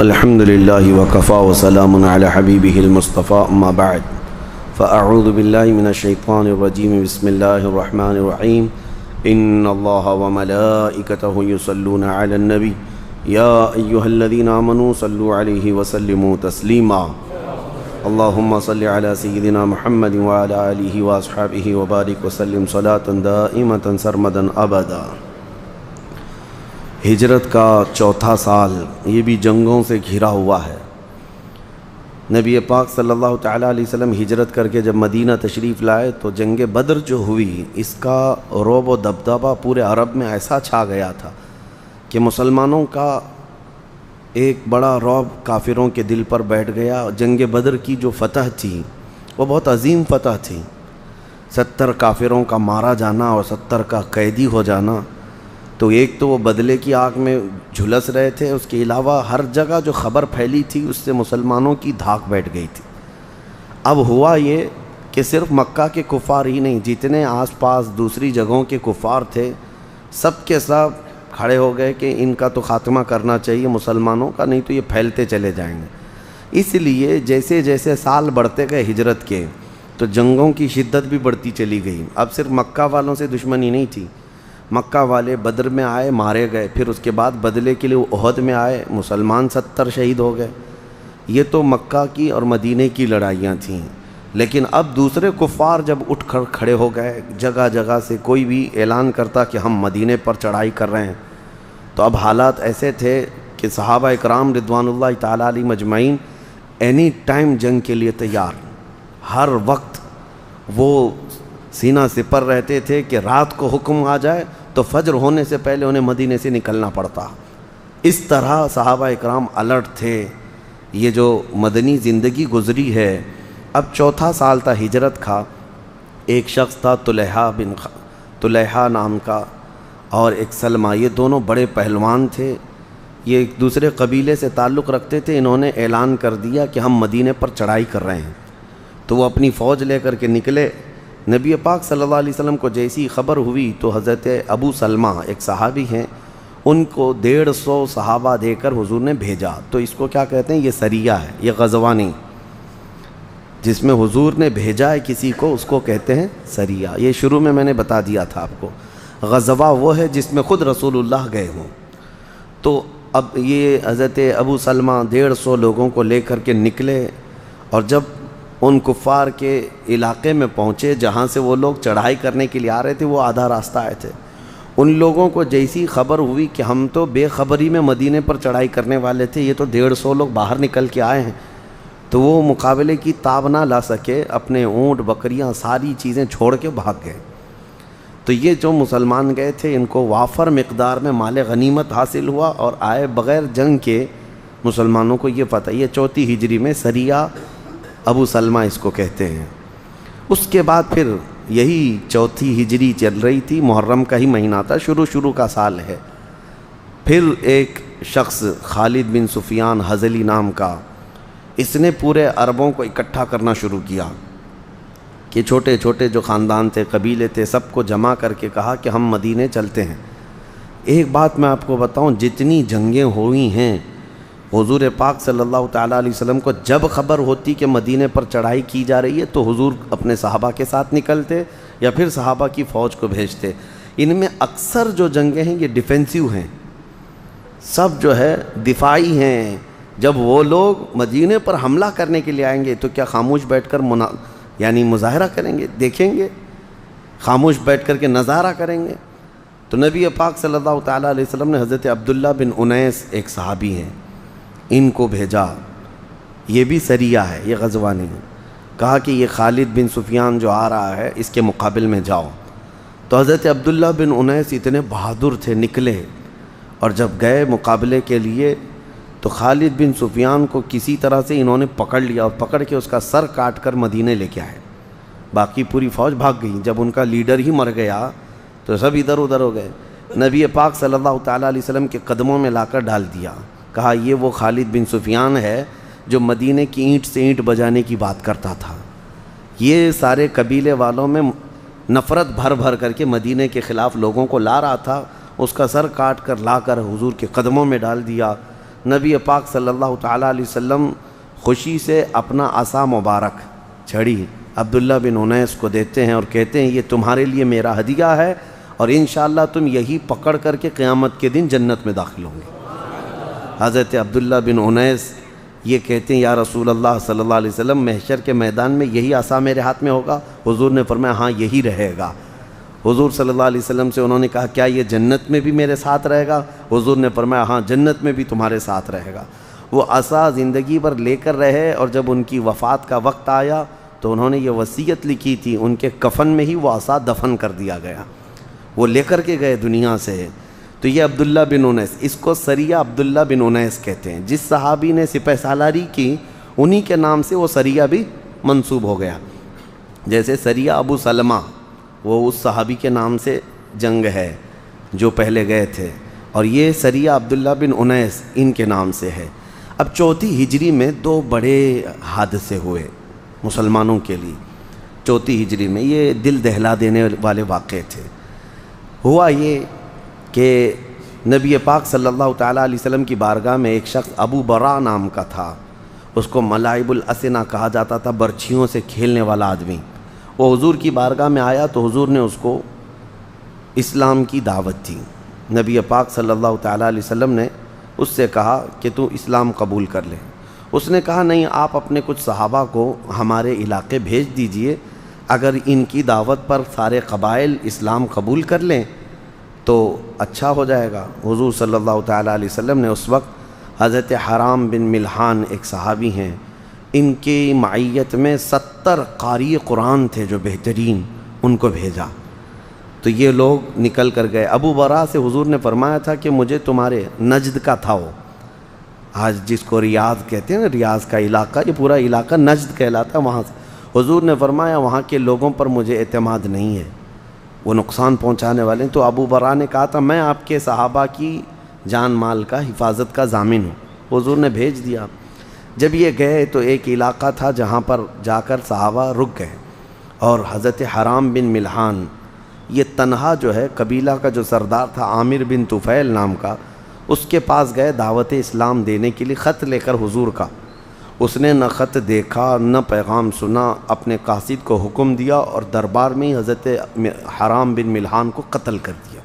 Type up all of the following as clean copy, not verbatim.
الحمد للہ وکفا وسلام علی حبیبہ المصطفى اما بعد فاعوذ باللہ من الشیطان الرجیم بسم اللہ الرحمن الرحیم ان اللہ وملائکتہ یصلون علی النبی یا ایہا الذین آمنوا صلوا علیہ وسلموا تسلیما اللہم صل علی سیدنا محمد وعلی آلہ واصحابہ وبارک وسلم صلاة دائمة سرمدا ابدا۔ ہجرت کا چوتھا سال یہ بھی جنگوں سے گھرا ہوا ہے۔ نبی پاک صلی اللہ تعالیٰ علیہ وسلم ہجرت کر کے جب مدینہ تشریف لائے تو جنگ بدر جو ہوئی اس کا رعب و دبدبہ پورے عرب میں ایسا چھا گیا تھا کہ مسلمانوں کا ایک بڑا رعب کافروں کے دل پر بیٹھ گیا۔ جنگ بدر کی جو فتح تھی وہ بہت عظیم فتح تھی، 70 کافروں کا مارا جانا اور 70 کا قیدی ہو جانا۔ تو ایک تو وہ بدلے کی آگ میں جھلس رہے تھے، اس کے علاوہ ہر جگہ جو خبر پھیلی تھی اس سے مسلمانوں کی دھاک بیٹھ گئی تھی۔ اب ہوا یہ کہ صرف مکہ کے کفار ہی نہیں، جتنے آس پاس دوسری جگہوں کے کفار تھے سب کے سب کھڑے ہو گئے کہ ان کا تو خاتمہ کرنا چاہیے مسلمانوں کا، نہیں تو یہ پھیلتے چلے جائیں گے۔ اس لیے جیسے جیسے سال بڑھتے گئے ہجرت کے تو جنگوں کی شدت بھی بڑھتی چلی گئی۔ اب صرف مکہ والوں سے دشمنی نہیں تھی، مکہ والے بدر میں آئے مارے گئے، پھر اس کے بعد بدلے کے لیے احد میں آئے، مسلمان 70 شہید ہو گئے۔ یہ تو مکہ کی اور مدینے کی لڑائیاں تھیں، لیکن اب دوسرے کفار جب اٹھ کر کھڑے ہو گئے، جگہ جگہ سے کوئی بھی اعلان کرتا کہ ہم مدینے پر چڑھائی کر رہے ہیں، تو اب حالات ایسے تھے کہ صحابہ اکرام رضوان اللہ تعالیٰ علیہ مجمعین اینی ٹائم جنگ کے لیے تیار، ہر وقت وہ سینہ سپر رہتے تھے کہ رات کو حکم آ جائے تو فجر ہونے سے پہلے انہیں مدینے سے نکلنا پڑتا۔ اس طرح صحابہ اکرام الرٹ تھے۔ یہ جو مدنی زندگی گزری ہے، اب چوتھا سال تھا ہجرت کا۔ ایک شخص تھا طلحہ نام کا اور ایک سلمہ، یہ دونوں بڑے پہلوان تھے، یہ ایک دوسرے قبیلے سے تعلق رکھتے تھے۔ انہوں نے اعلان کر دیا کہ ہم مدینے پر چڑھائی کر رہے ہیں، تو وہ اپنی فوج لے کر کے نکلے۔ نبی پاک صلی اللہ علیہ وسلم کو جیسی خبر ہوئی تو حضرت ابو سلمہ ایک صحابی ہیں، ان کو 150 صحابہ دے کر حضور نے بھیجا۔ تو اس کو کیا کہتے ہیں؟ یہ سریہ ہے، یہ غزوہ نہیں۔ جس میں حضور نے بھیجا ہے کسی کو اس کو کہتے ہیں سریہ۔ یہ شروع میں نے بتا دیا تھا آپ کو، غزوہ وہ ہے جس میں خود رسول اللہ گئے ہوں۔ تو اب یہ حضرت ابو سلمہ 150 لوگوں کو لے کر کے نکلے، اور جب ان کفار کے علاقے میں پہنچے جہاں سے وہ لوگ چڑھائی کرنے کے لیے آ رہے تھے، وہ آدھا راستہ آئے تھے، ان لوگوں کو جیسی خبر ہوئی کہ ہم تو بے خبری میں مدینے پر چڑھائی کرنے والے تھے، یہ تو 150 لوگ باہر نکل کے آئے ہیں، تو وہ مقابلے کی تاب نہ لا سکے، اپنے اونٹ بکریاں ساری چیزیں چھوڑ کے بھاگ گئے۔ تو یہ جو مسلمان گئے تھے ان کو وافر مقدار میں مال غنیمت حاصل ہوا، اور آئے بغیر جنگ کے مسلمانوں کو یہ فتح۔ یہ 4 ہجری میں سریہ ابو سلمہ اس کو کہتے ہیں۔ اس کے بعد پھر یہی 4 ہجری چل رہی تھی، محرم کا ہی مہینہ تھا، شروع کا سال ہے۔ پھر ایک شخص خالد بن سفیان حضلی نام کا، اس نے پورے عربوں کو اکٹھا کرنا شروع کیا کہ چھوٹے چھوٹے جو خاندان تھے، قبیلے تھے، سب کو جمع کر کے کہا کہ ہم مدینے چلتے ہیں۔ ایک بات میں آپ کو بتاؤں، جتنی جنگیں ہوئی ہیں، حضور پاک صلی اللہ تعالیٰ علیہ وسلم کو جب خبر ہوتی کہ مدینے پر چڑھائی کی جا رہی ہے تو حضور اپنے صحابہ کے ساتھ نکلتے یا پھر صحابہ کی فوج کو بھیجتے۔ ان میں اکثر جو جنگیں ہیں یہ ڈیفینسیو ہیں، سب جو ہے دفاعی ہیں۔ جب وہ لوگ مدینے پر حملہ کرنے کے لیے آئیں گے تو کیا خاموش بیٹھ کر مظاہرہ کریں گے؟ دیکھیں گے؟ خاموش بیٹھ کر کے نظارہ کریں گے؟ تو نبی پاک صلی اللہ تعالیٰ علیہ وسلم نے حضرت عبداللہ بن انیس ایک صحابی ہیں، ان کو بھیجا۔ یہ بھی سریہ ہے، یہ غزوہ نہیں۔ کہا کہ یہ خالد بن سفیان جو آ رہا ہے اس کے مقابل میں جاؤ۔ تو حضرت عبداللہ بن انیس اتنے بہادر تھے، نکلے، اور جب گئے مقابلے کے لیے تو خالد بن سفیان کو کسی طرح سے انہوں نے پکڑ لیا، اور پکڑ کے اس کا سر کاٹ کر مدینے لے کے آئے۔ باقی پوری فوج بھاگ گئی۔ جب ان کا لیڈر ہی مر گیا تو سب ادھر ادھر ہو گئے۔ نبی پاک صلی اللہ تعالیٰ علیہ وسلم کے قدموں میں لا کر ڈال دیا۔ کہا یہ وہ خالد بن سفیان ہے جو مدینے کی اینٹ سے اینٹ بجانے کی بات کرتا تھا، یہ سارے قبیلے والوں میں نفرت بھر بھر کر کے مدینے کے خلاف لوگوں کو لا رہا تھا، اس کا سر کاٹ کر لا کر حضور کے قدموں میں ڈال دیا۔ نبی پاک صلی اللہ تعالیٰ علیہ وسلم خوشی سے اپنا عصا مبارک چھڑی عبداللہ بن انیس کو دیتے ہیں اور کہتے ہیں یہ تمہارے لیے میرا ہدیہ ہے اور انشاءاللہ تم یہی پکڑ کر کے قیامت کے دن جنت میں داخل ہوں گے۔ حضرت عبداللہ بن انیس یہ کہتے ہیں یا رسول اللہ صلی اللہ علیہ وسلم محشر کے میدان میں یہی عصا میرے ہاتھ میں ہوگا؟ حضور نے فرمایا ہاں یہی رہے گا۔ حضور صلی اللہ علیہ وسلم سے انہوں نے کہا کیا یہ جنت میں بھی میرے ساتھ رہے گا؟ حضور نے فرمایا ہاں جنت میں بھی تمہارے ساتھ رہے گا۔ وہ عصا زندگی بھر لے کر رہے اور جب ان کی وفات کا وقت آیا تو انہوں نے یہ وصیت لکھی تھی، ان کے کفن میں ہی وہ عصا دفن کر دیا گیا، وہ لے کر کے گئے دنیا سے۔ تو یہ عبداللہ بن انیس، اس کو سریہ عبداللہ بن انیس کہتے ہیں۔ جس صحابی نے سپہ سالاری کی انہی کے نام سے وہ سریہ بھی منسوب ہو گیا۔ جیسے سریہ ابو سلمہ وہ اس صحابی کے نام سے جنگ ہے جو پہلے گئے تھے، اور یہ سریہ عبداللہ بن انیس ان کے نام سے ہے۔ اب چوتھی ہجری میں دو بڑے حادثے ہوئے مسلمانوں کے لیے۔ چوتھی ہجری میں یہ دل دہلا دینے والے واقعے تھے۔ ہوا یہ کہ نبی پاک صلی اللہ تعالیٰ علیہ وسلم کی بارگاہ میں ایک شخص ابو برا نام کا تھا، اس کو ملائب الاسنہ کہا جاتا تھا، برچھیوں سے کھیلنے والا آدمی۔ وہ حضور کی بارگاہ میں آیا تو حضور نے اس کو اسلام کی دعوت دی۔ نبی پاک صلی اللہ تعالیٰ علیہ وسلم نے اس سے کہا کہ تو اسلام قبول کر لے۔ اس نے کہا نہیں، آپ اپنے کچھ صحابہ کو ہمارے علاقے بھیج دیجئے، اگر ان کی دعوت پر سارے قبائل اسلام قبول کر لیں تو اچھا ہو جائے گا۔ حضور صلی اللہ تعالیٰ علیہ وسلم نے اس وقت حضرت حرام بن ملحان ایک صحابی ہیں، ان کی معیت میں 70 قاری قرآن تھے جو بہترین، ان کو بھیجا تو یہ لوگ نکل کر گئے۔ ابو برا سے حضور نے فرمایا تھا کہ مجھے تمہارے نجد کا تھا، وہ آج جس کو ریاض کہتے ہیں نا، ریاض کا علاقہ، یہ پورا علاقہ نجد کہلاتا ہے، وہاں سے حضور نے فرمایا وہاں کے لوگوں پر مجھے اعتماد نہیں ہے، وہ نقصان پہنچانے والے ہیں۔ تو ابو برا نے کہا تھا میں آپ کے صحابہ کی جان مال کا حفاظت کا ضامن ہوں۔ حضور نے بھیج دیا۔ جب یہ گئے تو ایک علاقہ تھا جہاں پر جا کر صحابہ رک گئے، اور حضرت حرام بن ملحان یہ تنہا جو ہے قبیلہ کا جو سردار تھا عامر بن طفیل نام کا، اس کے پاس گئے دعوت اسلام دینے کے لیے خط لے کر حضور کا۔ اس نے نہ خط دیکھا نہ پیغام سنا، اپنے قاصد کو حکم دیا اور دربار میں ہی حضرت حرام بن ملحان کو قتل کر دیا۔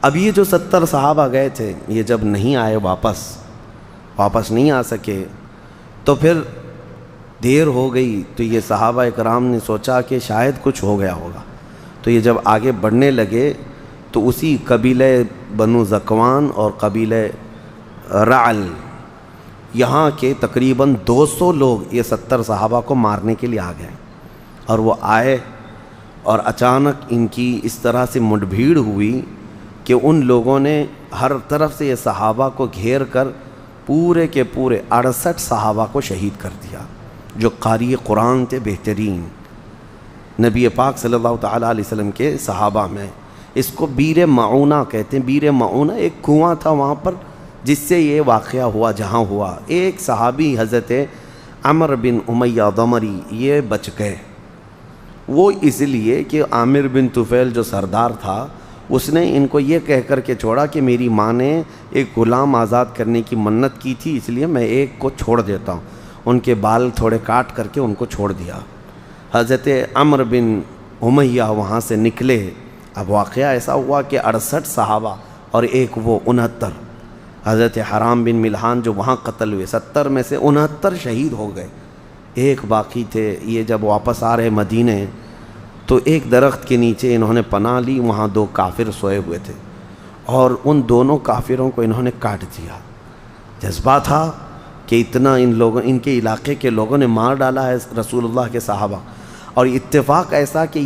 اب یہ جو 70 صحابہ گئے تھے یہ جب نہیں آئے، واپس نہیں آ سکے، تو پھر دیر ہو گئی تو یہ صحابہ اکرام نے سوچا کہ شاید کچھ ہو گیا ہوگا۔ تو یہ جب آگے بڑھنے لگے تو اسی قبیلہ بنو ذکوان اور قبیلہ رعل، یہاں کے تقریباً 200 لوگ یہ 70 صحابہ کو مارنے کے لیے آ گئے، اور وہ آئے اور اچانک ان کی اس طرح سے مڈ بھیڑ ہوئی کہ ان لوگوں نے ہر طرف سے یہ صحابہ کو گھیر کر پورے کے پورے 68 صحابہ کو شہید کر دیا جو قاری قرآن تھے بہترین، نبی پاک صلی اللہ تعالیٰ علیہ وسلم کے صحابہ میں۔ اس کو بیر معونہ کہتے ہیں۔ بیر معونہ ایک کنواں تھا وہاں پر جس سے یہ واقعہ ہوا، جہاں ہوا۔ ایک صحابی حضرت عمر بن امیہ ضمری یہ بچ گئے، وہ اس لیے کہ عامر بن طفیل جو سردار تھا اس نے ان کو یہ کہہ کر کے چھوڑا کہ میری ماں نے ایک غلام آزاد کرنے کی منت کی تھی، اس لیے میں ایک کو چھوڑ دیتا ہوں۔ ان کے بال تھوڑے کاٹ کر کے ان کو چھوڑ دیا۔ حضرت عمر بن امیہ وہاں سے نکلے۔ اب واقعہ ایسا ہوا کہ 68 صحابہ اور ایک وہ 69، حضرت حرام بن ملحان جو وہاں قتل ہوئے، 70 میں سے 69 شہید ہو گئے، ایک باقی تھے۔ یہ جب واپس آ رہے مدینے تو ایک درخت کے نیچے انہوں نے پناہ لی، وہاں 2 کافر سوئے ہوئے تھے اور ان دونوں کافروں کو انہوں نے کاٹ دیا۔ جذبہ تھا کہ اتنا ان کے علاقے کے لوگوں نے مار ڈالا ہے رسول اللہ کے صحابہ، اور اتفاق ایسا کہ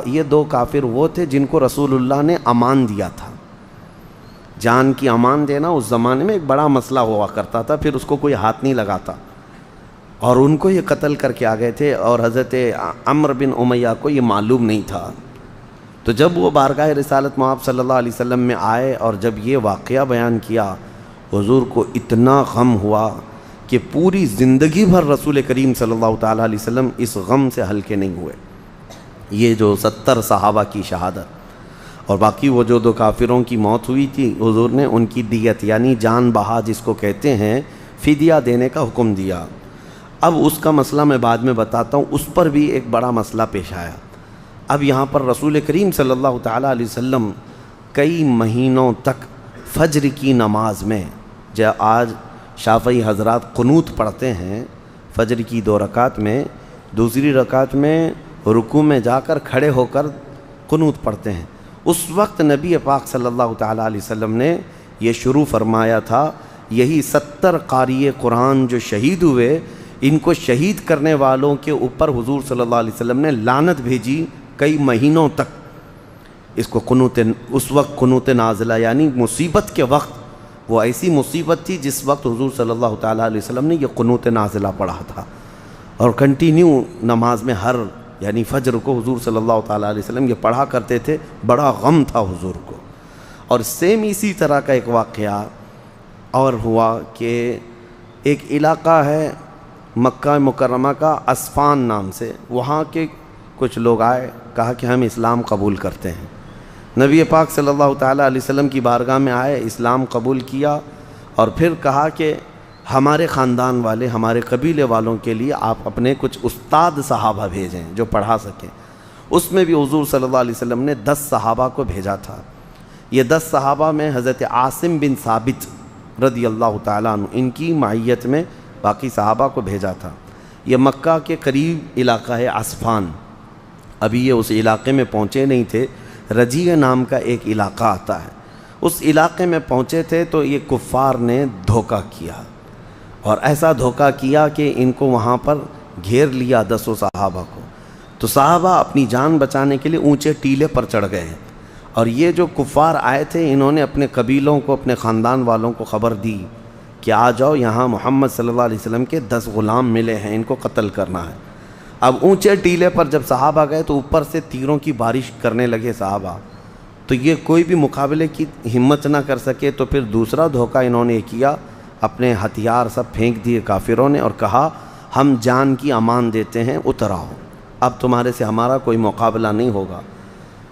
یہ 2 کافر وہ تھے جن کو رسول اللہ نے امان دیا تھا۔ جان کی امان دینا اس زمانے میں ایک بڑا مسئلہ ہوا کرتا تھا، پھر اس کو کوئی ہاتھ نہیں لگاتا، اور ان کو یہ قتل کر کے آ گئے تھے، اور حضرت عمر بن امیہ کو یہ معلوم نہیں تھا۔ تو جب وہ بارگاہ رسالت مآب صلی اللہ علیہ وسلم میں آئے اور جب یہ واقعہ بیان کیا، حضور کو اتنا غم ہوا کہ پوری زندگی بھر رسول کریم صلی اللہ تعالیٰ علیہ وسلم اس غم سے ہلکے نہیں ہوئے۔ یہ جو 70 صحابہ کی شہادت، اور باقی وہ جو 2 کافروں کی موت ہوئی تھی حضور نے ان کی دیت یعنی جان بہا جس کو کہتے ہیں فدیہ دینے کا حکم دیا۔ اب اس کا مسئلہ میں بعد میں بتاتا ہوں، اس پر بھی ایک بڑا مسئلہ پیش آیا۔ اب یہاں پر رسول کریم صلی اللہ تعالیٰ علیہ وسلم کئی مہینوں تک فجر کی نماز میں، آج شافعی حضرات قنوت پڑھتے ہیں فجر کی 2 رکعت میں، دوسری رکعت میں رکوع میں جا کر کھڑے ہو کر قنوت پڑھتے ہیں۔ اس وقت نبی پاک صلی اللہ تعالیٰ علیہ وسلم نے یہ شروع فرمایا تھا، یہی 70 قاری قرآن جو شہید ہوئے، ان کو شہید کرنے والوں کے اوپر حضور صلی اللہ علیہ وسلم نے لعنت بھیجی کئی مہینوں تک۔ اس کو قنوت، اس وقت قنوت نازلہ یعنی مصیبت کے وقت، وہ ایسی مصیبت تھی جس وقت حضور صلی اللہ تعالیٰ علیہ وسلم نے یہ قنوت نازلہ پڑھا تھا، اور کنٹینیو نماز میں ہر یعنی فجر کو حضور صلی اللہ تعالیٰ علیہ وسلم یہ پڑھا کرتے تھے۔ بڑا غم تھا حضور کو۔ اور سیم اسی طرح کا ایک واقعہ اور ہوا کہ ایک علاقہ ہے مکہ مکرمہ کا اسفان نام سے، وہاں کے کچھ لوگ آئے، کہا کہ ہم اسلام قبول کرتے ہیں۔ نبی پاک صلی اللہ تعالیٰ علیہ وسلم کی بارگاہ میں آئے، اسلام قبول کیا، اور پھر کہا کہ ہمارے خاندان والے، ہمارے قبیلے والوں کے لیے آپ اپنے کچھ استاد صحابہ بھیجیں جو پڑھا سکیں۔ اس میں بھی حضور صلی اللہ علیہ وسلم نے 10 صحابہ کو بھیجا تھا۔ یہ 10 صحابہ میں حضرت عاصم بن ثابت رضی اللہ تعالیٰ عنہ، ان کی معیت میں باقی صحابہ کو بھیجا تھا۔ یہ مکہ کے قریب علاقہ ہے اسفان، ابھی یہ اس علاقے میں پہنچے نہیں تھے، رجیع نام کا ایک علاقہ آتا ہے، اس علاقے میں پہنچے تھے تو یہ کفار نے دھوکہ کیا، اور ایسا دھوکہ کیا کہ ان کو وہاں پر گھیر لیا 10 صحابہ کو۔ تو صحابہ اپنی جان بچانے کے لیے اونچے ٹیلے پر چڑھ گئے ہیں، اور یہ جو کفار آئے تھے انہوں نے اپنے قبیلوں کو، اپنے خاندان والوں کو خبر دی کہ آ جاؤ، یہاں محمد صلی اللہ علیہ وسلم کے 10 غلام ملے ہیں، ان کو قتل کرنا ہے۔ اب اونچے ٹیلے پر جب صحابہ گئے تو اوپر سے تیروں کی بارش کرنے لگے صحابہ، تو یہ کوئی بھی مقابلے کی ہمت نہ کر سکے۔ تو پھر دوسرا دھوکہ انہوں نے کیا، اپنے ہتھیار سب پھینک دیے کافروں نے، اور کہا ہم جان کی امان دیتے ہیں، اتر آؤ، اب تمہارے سے ہمارا کوئی مقابلہ نہیں ہوگا۔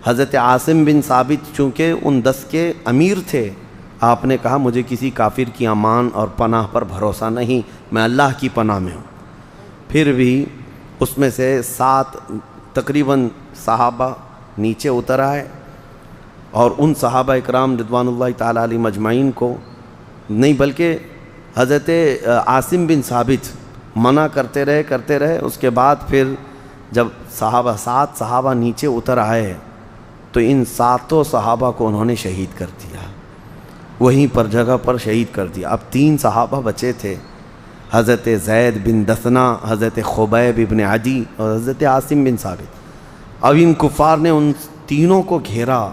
حضرت عاصم بن ثابت چونکہ ان 10 کے امیر تھے، آپ نے کہا مجھے کسی کافر کی امان اور پناہ پر بھروسہ نہیں، میں اللہ کی پناہ میں ہوں۔ پھر بھی اس میں سے 7 تقریباً صحابہ نیچے اتر آئے، اور ان صحابہ اکرام رضوان اللہ تعالیٰ علیہ مجمعین کو نہیں بلکہ حضرت عاصم بن ثابت منع کرتے رہے۔ اس کے بعد پھر جب 7 صحابہ نیچے اتر آئے تو ان 7 صحابہ کو انہوں نے شہید کر دیا، وہیں پر جگہ پر شہید کر دیا۔ اب 3 صحابہ بچے تھے، حضرت زید بن دثنہ، حضرت خبیب ابن عدی اور حضرت عاصم بن ثابت۔ اب ان کفار نے ان تینوں کو گھیرا۔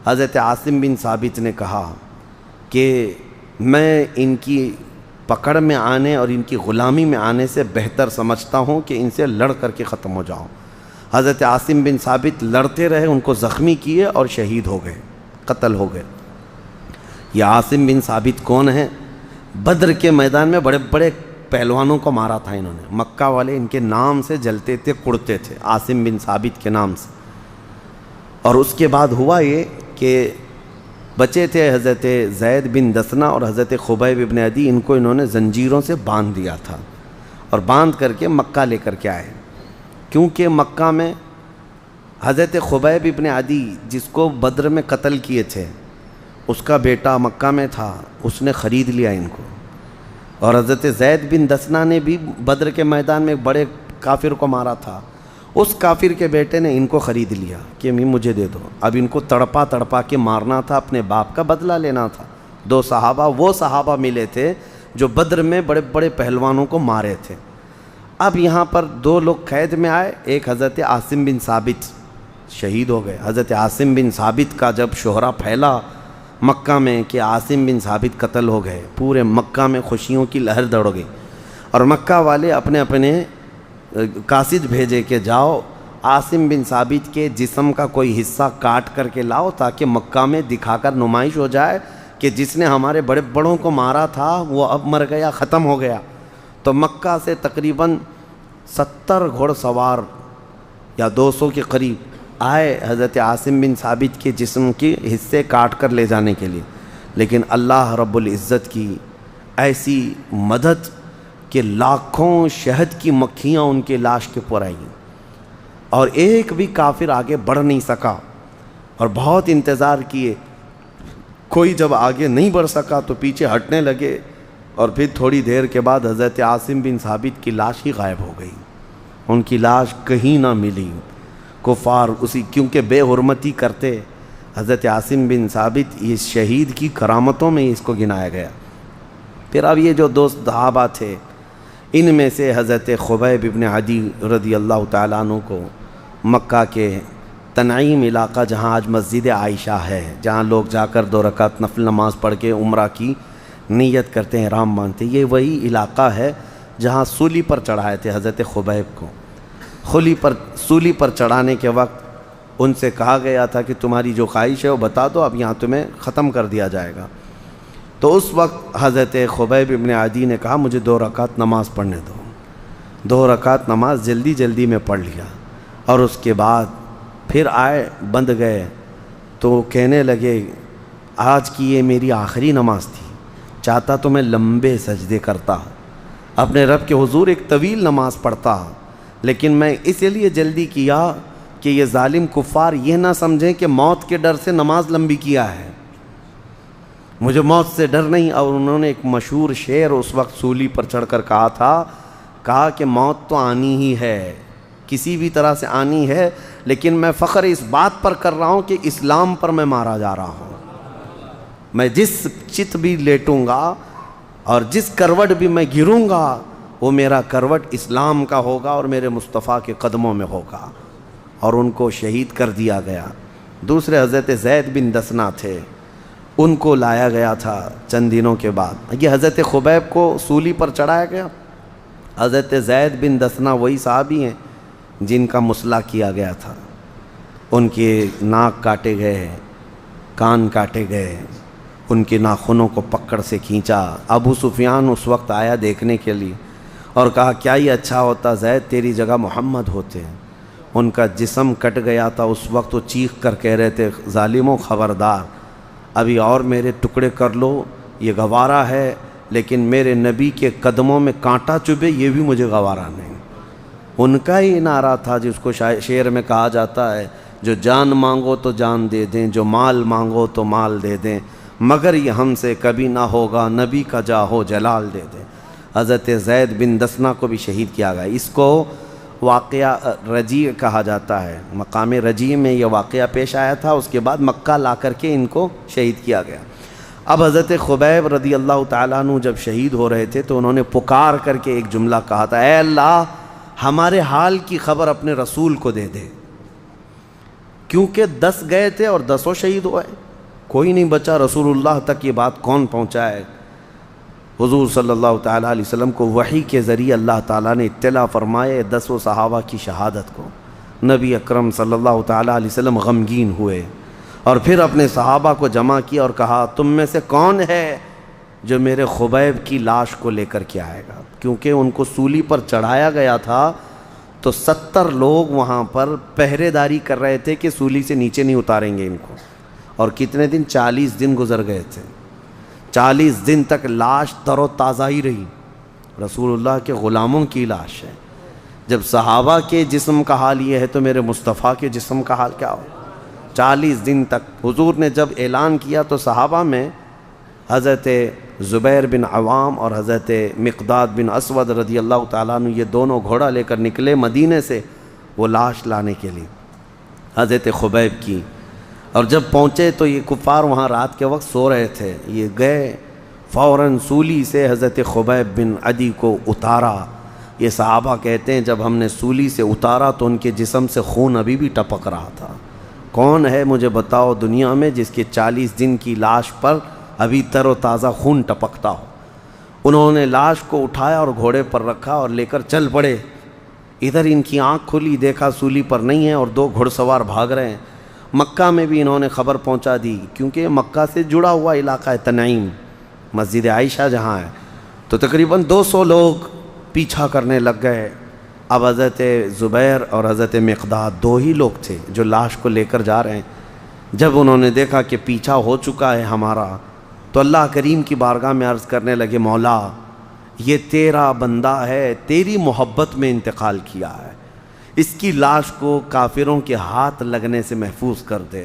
حضرت عاصم بن ثابت نے کہا کہ میں ان کی پکڑ میں آنے اور ان کی غلامی میں آنے سے بہتر سمجھتا ہوں کہ ان سے لڑ کر کے ختم ہو جاؤں۔ حضرت عاصم بن ثابت لڑتے رہے، ان کو زخمی کیے اور شہید ہو گئے، قتل ہو گئے۔ یہ عاصم بن ثابت کون ہیں؟ بدر کے میدان میں بڑے بڑے پہلوانوں کو مارا تھا انہوں نے، مکہ والے ان کے نام سے جلتے تھے، کڑتے تھے، عاصم بن ثابت کے نام سے۔ اور اس کے بعد ہوا یہ کہ بچے تھے حضرت زید بن دثنہ اور حضرت خبیب ابن عدی، ان کو انہوں نے زنجیروں سے باندھ دیا تھا، اور باندھ کر کے مکہ لے کر کے آئے، کیونکہ مکہ میں حضرت خبیب ابن عدی جس کو بدر میں قتل کیے تھے، اس کا بیٹا مکہ میں تھا، اس نے خرید لیا ان کو۔ اور حضرت زید بن دثنہ نے بھی بدر کے میدان میں بڑے کافر کو مارا تھا، اس کافر کے بیٹے نے ان کو خرید لیا کہ مجھے دے دو۔ اب ان کو تڑپا تڑپا کے مارنا تھا، اپنے باپ کا بدلہ لینا تھا۔ 2 صحابہ وہ صحابہ ملے تھے جو بدر میں بڑے بڑے پہلوانوں کو مارے تھے۔ اب یہاں پر 2 لوگ قید میں آئے، ایک حضرت عاصم بن ثابت شہید ہو گئے۔ حضرت عاصم بن ثابت کا جب شہرہ پھیلا مکہ میں کہ عاصم بن ثابت قتل ہو گئے، پورے مکہ میں خوشیوں کی لہر دوڑ گئی، اور مکہ والے اپنے اپنے قاصد بھیجے کہ جاؤ عاصم بن ثابت کے جسم کا کوئی حصہ کاٹ کر کے لاؤ تاکہ مکہ میں دکھا کر نمائش ہو جائے کہ جس نے ہمارے بڑے بڑوں کو مارا تھا وہ اب مر گیا، ختم ہو گیا۔ تو مکہ سے تقریباً 70 گھوڑ سوار یا 200 کے قریب آئے حضرت عاصم بن ثابت کے جسم کے حصے کاٹ کر لے جانے کے لیے، لیکن اللہ رب العزت کی ایسی مدد کہ لاکھوں شہد کی مکھیاں ان کے لاش کے پر آئیں اور ایک بھی کافر آگے بڑھ نہیں سکا، اور بہت انتظار کیے، کوئی جب آگے نہیں بڑھ سکا تو پیچھے ہٹنے لگے، اور پھر تھوڑی دیر کے بعد حضرت عاصم بن ثابت کی لاش ہی غائب ہو گئی، ان کی لاش کہیں نہ ملی۔ کفار اسی کیونکہ بے حرمتی کرتے، حضرت عاصم بن ثابت یہ شہید کی کرامتوں میں اس کو گنایا گیا۔ پھر اب یہ جو دوست صحابہ تھے، ان میں سے حضرت خبیب ابن عدی رضی اللہ تعالیٰ عنہ کو مکہ کے تنعیم علاقہ، جہاں آج مسجد عائشہ ہے، جہاں لوگ جا کر 2 رکعت نفل نماز پڑھ کے عمرہ کی نیت کرتے ہیں، احرام باندھتے ہیں، یہ وہی علاقہ ہے جہاں سولی پر چڑھائے تھے حضرت خبیب کو۔ سولی پر چڑھانے کے وقت ان سے کہا گیا تھا کہ تمہاری جو خواہش ہے وہ بتا دو، اب یہاں تمہیں ختم کر دیا جائے گا۔ تو اس وقت حضرت خبیب ابن عدی نے کہا مجھے 2 رکعت نماز پڑھنے دو۔ 2 رکعت نماز جلدی جلدی میں پڑھ لیا، اور اس کے بعد پھر آئے، بند گئے، تو کہنے لگے آج کی یہ میری آخری نماز تھی، چاہتا تو میں لمبے سجدے کرتا، اپنے رب کے حضور ایک طویل نماز پڑھتا، لیکن میں اسی لیے جلدی کیا کہ یہ ظالم کفار یہ نہ سمجھیں کہ موت کے ڈر سے نماز لمبی کیا ہے، مجھے موت سے ڈر نہیں۔ اور انہوں نے ایک مشہور شعر اس وقت سولی پر چڑھ کر کہا تھا، کہا کہ موت تو آنی ہی ہے، کسی بھی طرح سے آنی ہے، لیکن میں فخر اس بات پر کر رہا ہوں کہ اسلام پر میں مارا جا رہا ہوں، میں جس چت بھی لیٹوں گا اور جس کروٹ بھی میں گروں گا وہ میرا کروٹ اسلام کا ہوگا اور میرے مصطفیٰ کے قدموں میں ہوگا، اور ان کو شہید کر دیا گیا۔ دوسرے حضرت زید بن دسنا تھے، ان کو لایا گیا تھا چند دنوں کے بعد۔ یہ حضرت خبیب کو سولی پر چڑھایا گیا۔ حضرت زید بن دسنا وہی صحابی ہیں جن کا مسئلہ کیا گیا تھا، ان کے ناک کاٹے گئے، کان کاٹے گئے، ان کے ناخنوں کو پکڑ سے کھینچا۔ ابو سفیان اس وقت آیا دیکھنے کے لیے اور کہا کیا یہ اچھا ہوتا زید تیری جگہ محمد ہوتے ہیں۔ ان کا جسم کٹ گیا تھا، اس وقت وہ چیخ کر کہہ رہے تھے ظالموں خبردار، ابھی اور میرے ٹکڑے کر لو، یہ گوارا ہے، لیکن میرے نبی کے قدموں میں کانٹا چبھے یہ بھی مجھے گوارا نہیں۔ ان کا ہی نعرہ تھا جس کو شعر میں کہا جاتا ہے، جو جان مانگو تو جان دے دیں، جو مال مانگو تو مال دے دیں، مگر یہ ہم سے کبھی نہ ہوگا، نبی کا جاہو جلال دے دیں۔ حضرت زید بن دسنا کو بھی شہید کیا گیا۔ اس کو واقعہ رجیع کہا جاتا ہے، مقام رجیع میں یہ واقعہ پیش آیا تھا، اس کے بعد مکہ لا کر کے ان کو شہید کیا گیا۔ اب حضرت خبیب رضی اللہ تعالیٰ عنہ جب شہید ہو رہے تھے تو انہوں نے پکار کر کے ایک جملہ کہا تھا، اے اللہ ہمارے حال کی خبر اپنے رسول کو دے دے، کیونکہ 10 گئے تھے اور 10 شہید ہوئے، کوئی نہیں بچا۔ رسول اللہ تک یہ بات کون پہنچائے؟ حضور صلی اللہ تعالیٰ علیہ وسلم کو وحی کے ذریعے اللہ تعالیٰ نے اطلاع فرمائے 10 صحابہ کی شہادت کو۔ نبی اکرم صلی اللہ تعالیٰ علیہ وسلم غمگین ہوئے اور پھر اپنے صحابہ کو جمع کیا اور کہا تم میں سے کون ہے جو میرے خبیب کی لاش کو لے کر کے آئے گا؟ کیونکہ ان کو سولی پر چڑھایا گیا تھا تو 70 لوگ وہاں پر پہرے داری کر رہے تھے کہ سولی سے نیچے نہیں اتاریں گے ان کو، اور کتنے دن؟ 40 دن گزر گئے تھے۔ 40 دن تک لاش تر و تازہ ہی رہی، رسول اللہ کے غلاموں کی لاش ہے۔ جب صحابہ کے جسم کا حال یہ ہے تو میرے مصطفیٰ کے جسم کا حال کیا ہو؟ 40 دن تک حضور نے جب اعلان کیا تو صحابہ میں حضرت زبیر بن عوام اور حضرت مقداد بن اسود رضی اللہ تعالیٰ عنہ یہ دونوں گھوڑا لے کر نکلے مدینے سے وہ لاش لانے کے لیے حضرت خبیب کی، اور جب پہنچے تو یہ کفار وہاں رات کے وقت سو رہے تھے، یہ گئے فوراً سولی سے حضرت خبیب بن عدی کو اتارا۔ یہ صحابہ کہتے ہیں جب ہم نے سولی سے اتارا تو ان کے جسم سے خون ابھی بھی ٹپک رہا تھا۔ کون ہے مجھے بتاؤ دنیا میں جس کے 40 دن کی لاش پر ابھی تر و تازہ خون ٹپکتا ہو؟ انہوں نے لاش کو اٹھایا اور گھوڑے پر رکھا اور لے کر چل پڑے۔ ادھر ان کی آنکھ کھلی، دیکھا سولی پر نہیں ہے اور 2 گھڑ سوار بھاگ رہے ہیں۔ مکہ میں بھی انہوں نے خبر پہنچا دی، کیونکہ مکہ سے جڑا ہوا علاقہ ہے تنعیم، مسجد عائشہ جہاں ہے، تو تقریباً 200 لوگ پیچھا کرنے لگ گئے۔ اب حضرت زبیر اور حضرت مقداد دو ہی لوگ تھے جو لاش کو لے کر جا رہے ہیں۔ جب انہوں نے دیکھا کہ پیچھا ہو چکا ہے ہمارا، تو اللہ کریم کی بارگاہ میں عرض کرنے لگے، مولا یہ تیرا بندہ ہے، تیری محبت میں انتقال کیا ہے، اس کی لاش کو کافروں کے ہاتھ لگنے سے محفوظ کر دے،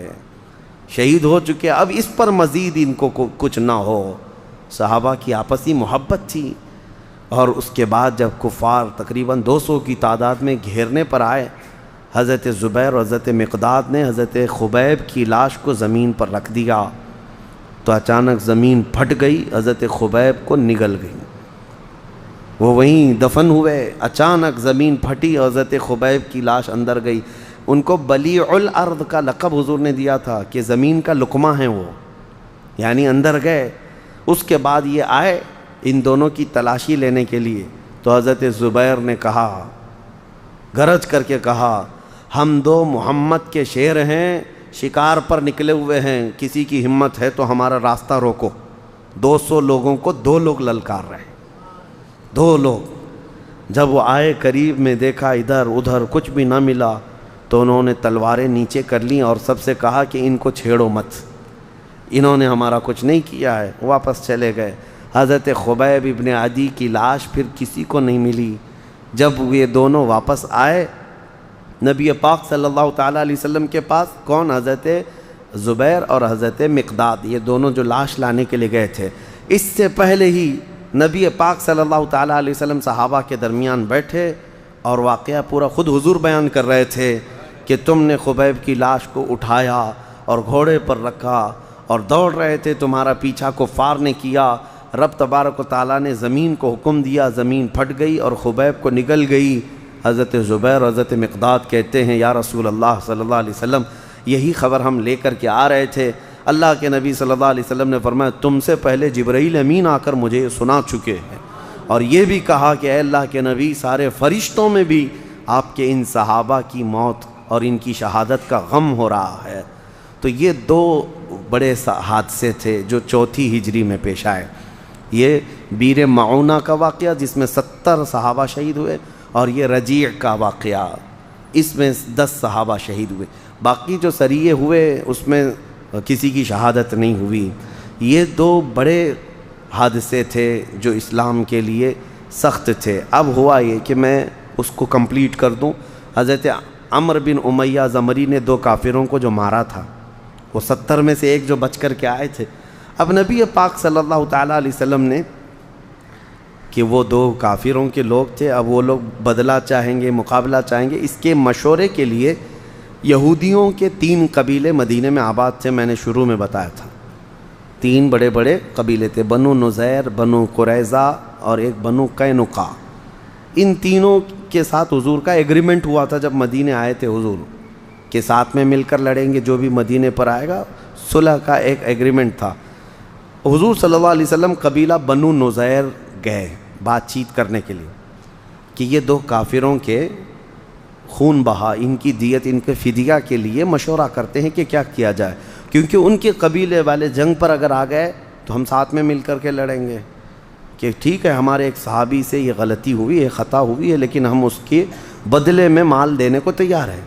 شہید ہو چکے، اب اس پر مزید ان کو کچھ نہ ہو۔ صحابہ کی آپسی محبت تھی۔ اور اس کے بعد جب کفار تقریباً 200 کی تعداد میں گھیرنے پر آئے، حضرت زبیر اور حضرت مقداد نے حضرت خبیب کی لاش کو زمین پر رکھ دیا، تو اچانک زمین پھٹ گئی، حضرت خبیب کو نگل گئی، وہ وہیں دفن ہوئے۔ اچانک زمین پھٹی اور حضرت خبیب کی لاش اندر گئی۔ ان کو بلیع الارض کا لقب حضور نے دیا تھا کہ زمین کا لقمہ ہیں وہ، یعنی اندر گئے۔ اس کے بعد یہ آئے ان دونوں کی تلاشی لینے کے لیے، تو حضرت زبیر نے کہا، گرج کر کے کہا، ہم دو محمد کے شیر ہیں، شکار پر نکلے ہوئے ہیں، کسی کی ہمت ہے تو ہمارا راستہ روکو۔ 200 لوگوں کو 2 لوگ للکار رہے، 2 لوگ۔ جب وہ آئے قریب میں دیکھا ادھر ادھر کچھ بھی نہ ملا، تو انہوں نے تلواریں نیچے کر لیں اور سب سے کہا کہ ان کو چھیڑو مت، انہوں نے ہمارا کچھ نہیں کیا ہے۔ واپس چلے گئے۔ حضرت خبیب ابن عدی کی لاش پھر کسی کو نہیں ملی۔ جب یہ دونوں واپس آئے نبی پاک صلی اللہ تعالیٰ علیہ وسلم کے پاس، کون؟ حضرت زبیر اور حضرت مقداد، یہ دونوں جو لاش لانے کے لیے گئے تھے۔ اس سے پہلے ہی نبی پاک صلی اللہ تعالیٰ علیہ وسلم صحابہ کے درمیان بیٹھے اور واقعہ پورا خود حضور بیان کر رہے تھے کہ تم نے خبیب کی لاش کو اٹھایا اور گھوڑے پر رکھا اور دوڑ رہے تھے، تمہارا پیچھا کفار نے کیا، رب تبارک و تعالیٰ نے زمین کو حکم دیا، زمین پھٹ گئی اور خبیب کو نگل گئی۔ حضرت زبیر اور حضرت مقداد کہتے ہیں، یا رسول اللہ صلی اللہ علیہ وسلم، یہی خبر ہم لے کر کے آ رہے تھے۔ اللہ کے نبی صلی اللہ علیہ وسلم نے فرمایا، تم سے پہلے جبرائیل امین آ کر مجھے یہ سنا چکے ہیں، اور یہ بھی کہا کہ اے اللہ کے نبی، سارے فرشتوں میں بھی آپ کے ان صحابہ کی موت اور ان کی شہادت کا غم ہو رہا ہے۔ تو یہ 2 بڑے حادثے تھے جو 4 ہجری میں پیش آئے۔ یہ بیر معونہ کا واقعہ جس میں 70 صحابہ شہید ہوئے، اور یہ رجیع کا واقعہ، اس میں 10 صحابہ شہید ہوئے۔ باقی جو سریے ہوئے اس میں کسی کی شہادت نہیں ہوئی۔ یہ 2 بڑے حادثے تھے جو اسلام کے لیے سخت تھے۔ اب ہوا یہ کہ میں اس کو کمپلیٹ کر دوں۔ حضرت عمرو بن امیہ زمری نے 2 کافروں کو جو مارا تھا، وہ 70 میں سے ایک جو بچ کر کے آئے تھے۔ اب نبی پاک صلی اللہ تعالیٰ علیہ وسلم نے کہ وہ 2 کافروں کے لوگ تھے، اب وہ لوگ بدلہ چاہیں گے، مقابلہ چاہیں گے، اس کے مشورے کے لیے یہودیوں کے 3 قبیلے مدینے میں آباد تھے۔ میں نے شروع میں بتایا تھا 3 بڑے بڑے قبیلے تھے، بنو نذیر، بنو قریظہ اور ایک بنو قینقاع۔ ان تینوں کے ساتھ حضور کا ایگریمنٹ ہوا تھا جب مدینے آئے تھے حضور، کہ ساتھ میں مل کر لڑیں گے جو بھی مدینے پر آئے گا، صلح کا ایک ایگریمنٹ تھا۔ حضور صلی اللہ علیہ وسلم قبیلہ بنو نذیر گئے بات چیت کرنے کے لیے کہ یہ 2 کافروں کے خون بہا، ان کی دیت، ان کے فدیہ کے لیے مشورہ کرتے ہیں کہ کیا کیا جائے، کیونکہ ان کے قبیلے والے جنگ پر اگر آ گئے تو ہم ساتھ میں مل کر کے لڑیں گے، کہ ٹھیک ہے ہمارے ایک صحابی سے یہ غلطی ہوئی ہے، خطا ہوئی ہے، لیکن ہم اس کے بدلے میں مال دینے کو تیار ہیں۔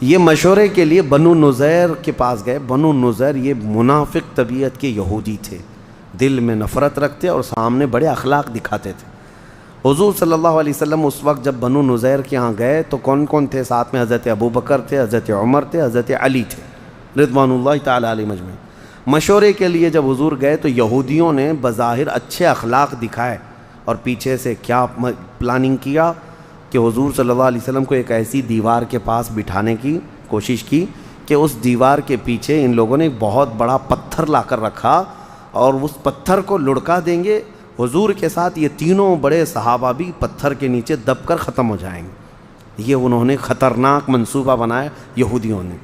یہ مشورے کے لیے بنو نذیر کے پاس گئے۔ بنو نذیر یہ منافق طبیعت کے یہودی تھے، دل میں نفرت رکھتے اور سامنے بڑے اخلاق دکھاتے تھے۔ حضور صلی اللہ علیہ وسلم اس وقت جب بنو نذیر کے ہاں گئے تو کون کون تھے ساتھ میں؟ حضرت ابو بکر تھے، حضرت عمر تھے، حضرت علی تھے رضوان اللہ تعالیٰ علیہ مجمعین۔ مشورے کے لیے جب حضور گئے تو یہودیوں نے بظاہر اچھے اخلاق دکھائے اور پیچھے سے کیا پلاننگ کیا کہ حضور صلی اللہ علیہ وسلم کو ایک ایسی دیوار کے پاس بٹھانے کی کوشش کی کہ اس دیوار کے پیچھے ان لوگوں نے ایک بہت بڑا پتھر لا کر رکھا اور اس پتھر کو لڑکا دیں گے حضور کے ساتھ، یہ تینوں بڑے صحابہ بھی پتھر کے نیچے دب کر ختم ہو جائیں گے۔ یہ انہوں نے خطرناک منصوبہ بنایا یہودیوں نے،